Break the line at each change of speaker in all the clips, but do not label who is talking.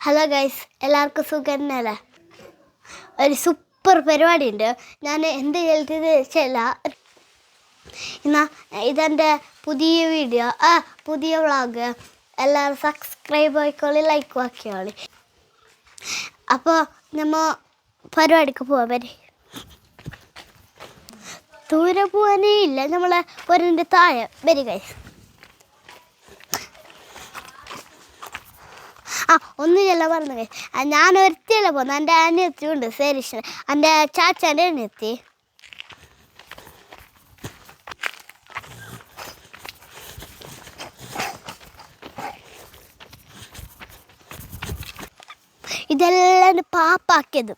Hello guys, എല്ലാവർക്കും സുഖം തന്നെയല്ലേ? ഒരു സൂപ്പർ പരിപാടിയുണ്ട്. ഞാൻ എന്ത് ചെയ്തത് വെച്ചല്ല, എന്നാ ഇതെൻ്റെ പുതിയ വീഡിയോ, പുതിയ വ്ളോഗ്. എല്ലാവരും സബ്സ്ക്രൈബ് ആയിക്കോളി, ലൈക്ക് ആക്കിയോളി. അപ്പോൾ നമ്മൾ പരിപാടിക്ക് പോവാൻ വരെ. ദൂരെ പോകാനേ ഇല്ല, നമ്മളെ ഒരിൻ്റെ താഴെ വരി ഗൈസ്. ഒന്നും ചെല്ലാം പറഞ്ഞു കൈ. ഞാൻ ഒരുത്തിയല്ല പോകുന്നത്, എൻ്റെ അനിയത്തി ഉണ്ട് സരീഷ്, എൻ്റെ ചാച്ചാൻ്റെ അനിയത്തി. ഇതെല്ലാം എൻ്റെ പാപ്പാക്കിയത്.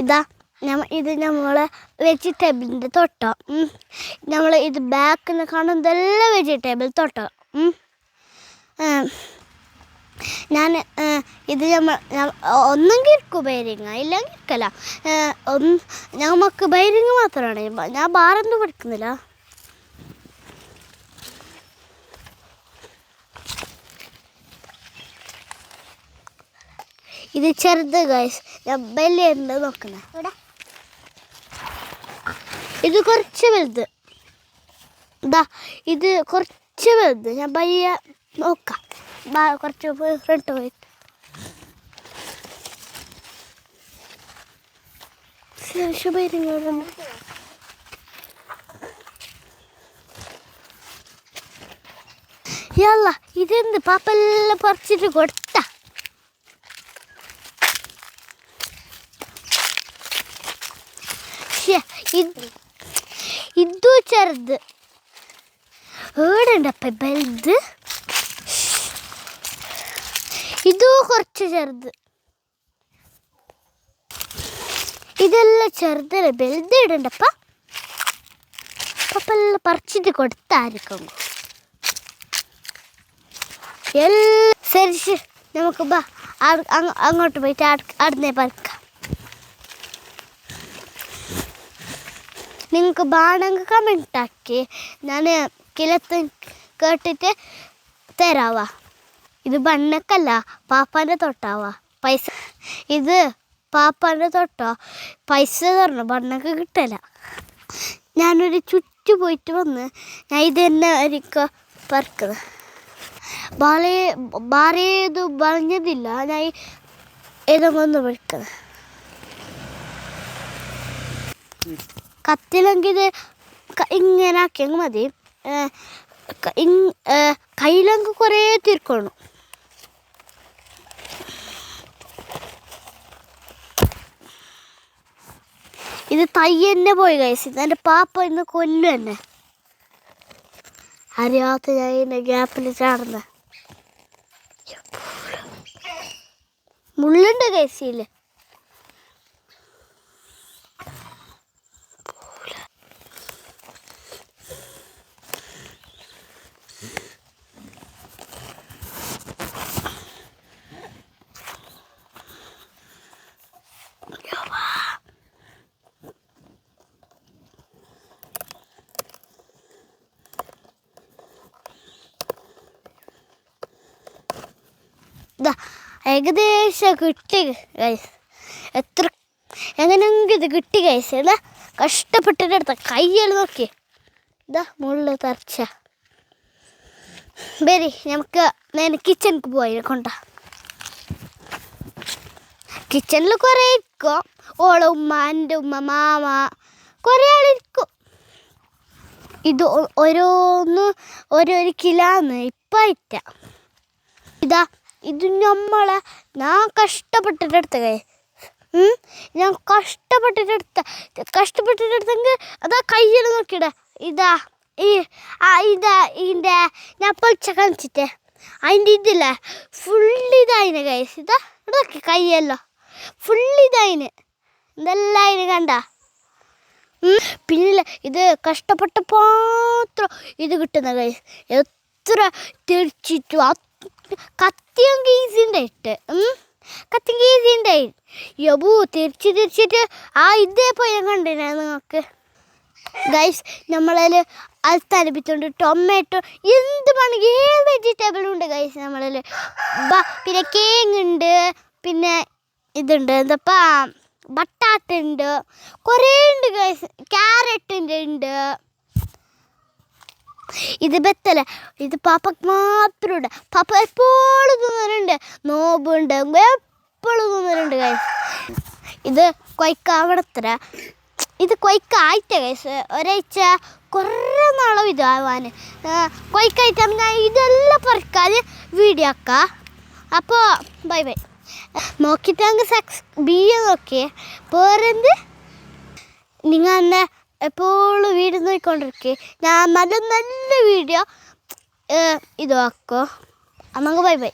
ഇതാ ഇത് നമ്മളെ വെജിറ്റബിളിൻ്റെ തോട്ടം. നമ്മൾ ഇത് ബാക്കിൽ കാണുന്നതെല്ലാം വെജിറ്റബിൾ തോട്ടം. ഞാൻ ഇത് ഒന്നെങ്കിൽ ഇരിക്കും ബൈരിങ്ങ, ഇല്ലെങ്കിൽ ഇരിക്കല. നമുക്ക് ബൈരിങ്ങ മാത്രമാണ്, ഞാൻ ബാറൊന്നും പഠിക്കുന്നില്ല. ഇത് ചെറുത് ഗൈസ്, ഞാൻ വലിയുണ്ട് നോക്കുന്നത്. ഇത് കുറച്ച് വലുത്, ഇതാ ഇത് കുറച്ച് വലുത്. ഞാൻ പയ്യ നോക്കാം, കുറച്ച് ഫ്രണ്ട് പോയിട്ട്. യല്ല, ഇതെന്ത് പാപ്പെല്ലാം പറിച്ചിട്ട് കൊടുത്ത. ഇതു ചെറുത് ഏടണ്ടപ്പ വലുത്. ഇതു കുറച്ച് ചെറുത്. ഇതെല്ലാം ചെറുതല്ലേ, വലുത് ഇടണ്ടപ്പ. പപ്പെല്ലാം പറിച്ചിട്ട് കൊടുത്തായിരിക്കും. ശരി, നമുക്ക് അങ്ങോട്ട് പോയിട്ട് അടുന്നേ പറിക്കാം. നിങ്ങൾക്ക് വേണമെങ്കിൽ കമൻറ്റ് ആക്കി, ഞാൻ കിലത്ത് കേട്ടിട്ട് തരാവാ. ഇത് ബണ്ണക്കല്ല, പാപ്പാൻ്റെ തൊട്ടാവാ. പൈസ ഇത് പാപ്പാൻ്റെ തൊട്ടോ, പൈസ തരണം, ബണ്ണക്ക് കിട്ടില്ല. ഞാനൊരു ചുറ്റു പോയിട്ട് വന്ന് ഞാൻ ഇത് തന്നെ ആയിരിക്കും പറക്കുന്നത്. ബാറേത് പറഞ്ഞതില്ല, ഞാൻ ഏതെങ്കിലും ഒന്ന് പഠിക്കുന്നത്. കത്തിലെങ്കിൽ ഇത് ഇങ്ങനെ ആക്കിയെങ്കിൽ മതി. കയ്യിലെങ്കിൽ കുറേ തീർക്കണം. ഇത് തൈ തന്നെ പോയി കഴിച്ചു. എൻ്റെ പാപ്പ ഇന്ന് കൊല്ലു തന്നെ അറിയാത്ത ഞാൻ ഇതിൻ്റെ ഗ്യാപ്പിൽ ചാടുന്ന. മുള്ളുണ്ട് കഴിച്ചില്ലേ. ഏകദേശം കിട്ടി ഗൈസ്. എങ്ങനെയെങ്കിലും ഇത് കിട്ടി ഗൈസ്. അല്ല കഷ്ടപ്പെട്ടിട്ട് എടുത്ത കയ്യിൽ നോക്കി. ഇതാ മുകളിൽ തറച്ച. വരി, നമുക്ക് നേരെ കിച്ചണിക്ക് പോയി കൊണ്ട. കിച്ചണിൽ കുറേ ഇരിക്കും. ഓള ഉമ്മ, എൻ്റെ ഉമ്മ, മാമ, കുറേ ആളിരിക്കും. ഇത് ഓരോരു കിലോന്ന് ഇപ്പം ആയിട്ട. ഇതാ ഇത് ഞാൻ കഷ്ടപ്പെട്ടിട്ടെടുത്ത കൈ. ഞാൻ കഷ്ടപ്പെട്ടിട്ടെടുത്തെങ്കിൽ അതാ കയ്യിൽ നോക്കിയിട. ഇതാ ഇതിൻ്റെ ഞാൻ പൊളിച്ച കാണിച്ചിട്ടേ അതിൻ്റെ ഇതില്ലേ ഫുള്ളിതായിന് ഗൈസ്. ഇതാ ഇതൊക്കെ കൈയല്ലോ ഫുള്ളിതായിന്. ഇതെല്ലാം ഇതിന് കണ്ട. പിന്നെ ഇത് കഷ്ടപ്പെട്ട പാത്രം ഇത് കിട്ടുന്ന ഗൈസ്. എത്ര തിരിച്ചിട്ടു കത്തിയെങ്കിൽ ഈസി ഉണ്ടായിട്ട് കത്തിയെങ്കിൽ ഈസി ഉണ്ടായി. യബു തിരിച്ചിട്ട് ഇതേപോലെ ഞാൻ കണ്ടിനാ നിങ്ങൾക്ക് ഗൈസ്. നമ്മളതിൽ അൽത്താലപ്പിച്ചുണ്ട് ടൊമാറ്റോ എന്ത് വേണമെങ്കിൽ ഏത് വെജിറ്റബിളും ഉണ്ട് ഗൈസ് നമ്മളതിൽ. പിന്നെ കേങ്ങുണ്ട്, പിന്നെ ഇതുണ്ട് എന്തപ്പാ ബട്ടാട്ട ഉണ്ട്, കുറേ ഉണ്ട് ഗൈസ്. ക്യാരറ്റിൻ്റെ ഉണ്ട്. ഇത് ബത്തല ഇത് പാപ്പക്ക് മാത്രം ഉണ്ട്. പാപ്പ എപ്പോഴും തിന്നലുണ്ട്. നോമ്പുണ്ട് എപ്പോഴും തിന്നലുണ്ട് ഗൈസ്. ഇത് കൊയ്ക്കാവണത്ര. ഇത് കൊയ്ക്കായിട്ട ഗൈസ്. ഒരാഴ്ച കുറേ നാളും ഇതാവാൻ കൊയ്ക്കായിട്ട് ഞാൻ ഇതെല്ലാം പറിക്കാതെ വീഡിയോ ആക്കാം. അപ്പോൾ ബൈ ബൈ. നോക്കിയിട്ട് നോക്കിയേ പേരെന്ത് നിങ്ങൾ എന്നെ എപ്പോഴും വീഡിയോ നോക്കിക്കൊണ്ടിരിക്കുക. ഞാൻ നല്ല നല്ല വീഡിയോ ഇതാക്കോ. നമുക്ക് ബൈ ബൈ.